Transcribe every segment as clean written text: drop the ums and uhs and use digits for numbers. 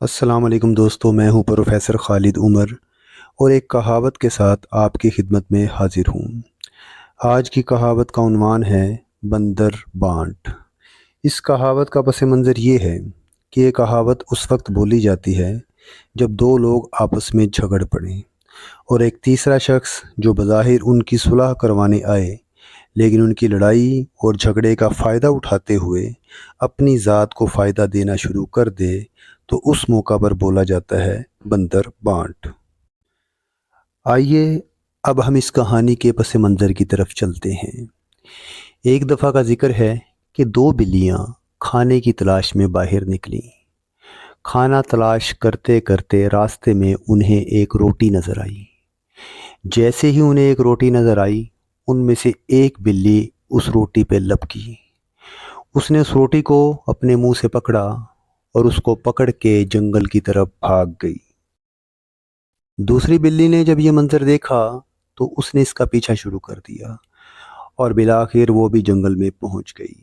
السلام علیکم دوستو، میں ہوں پروفیسر خالد عمر اور ایک کہاوت کے ساتھ آپ کی خدمت میں حاضر ہوں۔ آج کی کہاوت کا عنوان ہے بندر بانٹ۔ اس کہاوت کا پس منظر یہ ہے کہ یہ کہاوت اس وقت بولی جاتی ہے جب دو لوگ آپس میں جھگڑ پڑیں اور ایک تیسرا شخص جو بظاہر ان کی صلح کروانے آئے لیکن ان کی لڑائی اور جھگڑے کا فائدہ اٹھاتے ہوئے اپنی ذات کو فائدہ دینا شروع کر دے تو اس موقع پر بولا جاتا ہے بندر بانٹ۔ آئیے اب ہم اس کہانی کے پس منظر کی طرف چلتے ہیں۔ ایک دفعہ کا ذکر ہے کہ دو بلیاں کھانے کی تلاش میں باہر نکلیں۔ کھانا تلاش کرتے کرتے راستے میں انہیں ایک روٹی نظر آئی۔ جیسے ہی انہیں ایک روٹی نظر آئی، ان میں سے ایک بلی اس روٹی پہ لپکی۔ اس نے اس روٹی کو اپنے منہ سے پکڑا اور اس کو پکڑ کے جنگل کی طرف بھاگ گئی۔ دوسری بلی نے جب یہ منظر دیکھا تو اس نے اس کا پیچھا شروع کر دیا اور بالآخر وہ بھی جنگل میں پہنچ گئی۔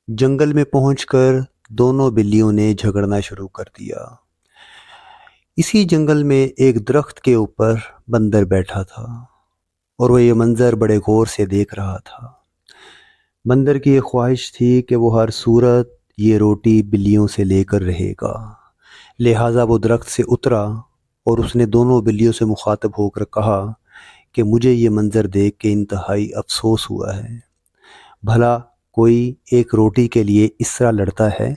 جنگل میں پہنچ کر دونوں بلیوں نے جھگڑنا شروع کر دیا۔ اسی جنگل میں ایک درخت کے اوپر بندر بیٹھا تھا اور وہ یہ منظر بڑے غور سے دیکھ رہا تھا۔ بندر کی یہ خواہش تھی کہ وہ ہر صورت یہ روٹی بلیوں سے لے کر رہے گا، لہٰذا وہ درخت سے اترا اور اس نے دونوں بلیوں سے مخاطب ہو کر کہا کہ مجھے یہ منظر دیکھ کے انتہائی افسوس ہوا ہے۔ بھلا کوئی ایک روٹی کے لیے اس طرح لڑتا ہے؟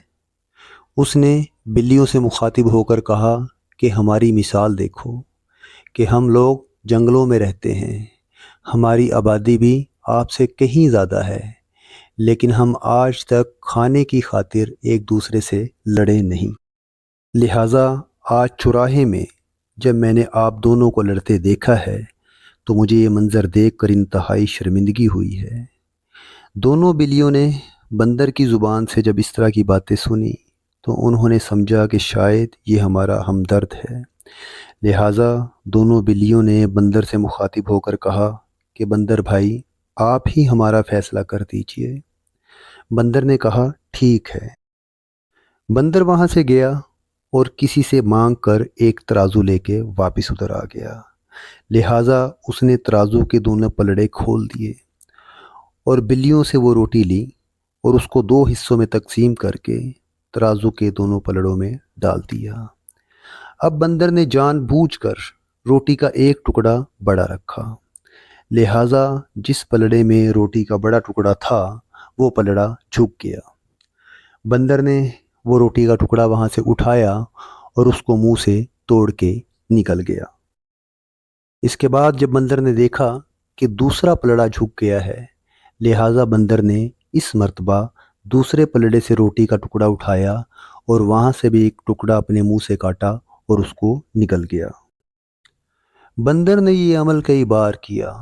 اس نے بلیوں سے مخاطب ہو کر کہا کہ ہماری مثال دیکھو کہ ہم لوگ جنگلوں میں رہتے ہیں، ہماری آبادی بھی آپ سے کہیں زیادہ ہے، لیکن ہم آج تک کھانے کی خاطر ایک دوسرے سے لڑے نہیں۔ لہٰذا آج چوراہے میں جب میں نے آپ دونوں کو لڑتے دیکھا ہے تو مجھے یہ منظر دیکھ کر انتہائی شرمندگی ہوئی ہے۔ دونوں بلیوں نے بندر کی زبان سے جب اس طرح کی باتیں سنی تو انہوں نے سمجھا کہ شاید یہ ہمارا ہمدرد ہے، لہٰذا دونوں بلیوں نے بندر سے مخاطب ہو کر کہا کہ بندر بھائی، آپ ہی ہمارا فیصلہ کر دیجئے۔ بندر نے کہا ٹھیک ہے۔ بندر وہاں سے گیا اور کسی سے مانگ کر ایک ترازو لے کے واپس ادھر آ گیا، لہٰذا اس نے ترازو کے دونوں پلڑے کھول دیے اور بلیوں سے وہ روٹی لی اور اس کو دو حصوں میں تقسیم کر کے ترازو کے دونوں پلڑوں میں ڈال دیا۔ اب بندر نے جان بوجھ کر روٹی کا ایک ٹکڑا بڑا رکھا، لہٰذا جس پلڑے میں روٹی کا بڑا ٹکڑا تھا وہ پلڑا جھک گیا۔ بندر نے وہ روٹی کا ٹکڑا وہاں سے اٹھایا اور اس کو منہ سے توڑ کے نکل گیا۔ اس کے بعد جب بندر نے دیکھا کہ دوسرا پلڑا جھک گیا ہے، لہٰذا بندر نے اس مرتبہ دوسرے پلڑے سے روٹی کا ٹکڑا اٹھایا اور وہاں سے بھی ایک ٹکڑا اپنے منہ سے کاٹا اور اس کو نکل گیا۔ بندر نے یہ عمل کئی بار کیا،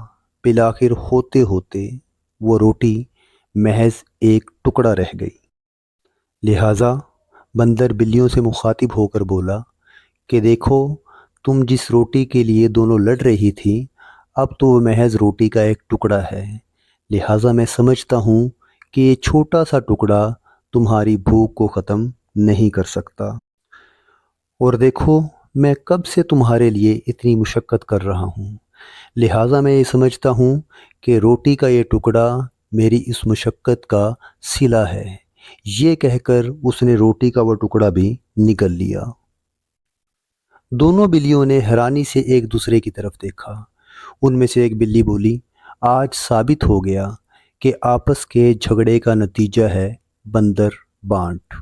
بالآخر ہوتے ہوتے وہ روٹی محض ایک ٹکڑا رہ گئی۔ لہٰذا بندر بلیوں سے مخاطب ہو کر بولا کہ دیکھو، تم جس روٹی کے لیے دونوں لڑ رہی تھی اب تو وہ محض روٹی کا ایک ٹکڑا ہے، لہٰذا میں سمجھتا ہوں کہ یہ چھوٹا سا ٹکڑا تمہاری بھوک کو ختم نہیں کر سکتا، اور دیکھو میں کب سے تمہارے لیے اتنی مشقت کر رہا ہوں، لہٰذا میں یہ سمجھتا ہوں کہ روٹی کا یہ ٹکڑا میری اس مشقت کا صلہ ہے۔ یہ کہہ کر اس نے روٹی کا وہ ٹکڑا بھی نگل لیا۔ دونوں بلیوں نے حیرانی سے ایک دوسرے کی طرف دیکھا۔ ان میں سے ایک بلی بولی، آج ثابت ہو گیا کہ آپس کے جھگڑے کا نتیجہ ہے بندر بانٹ۔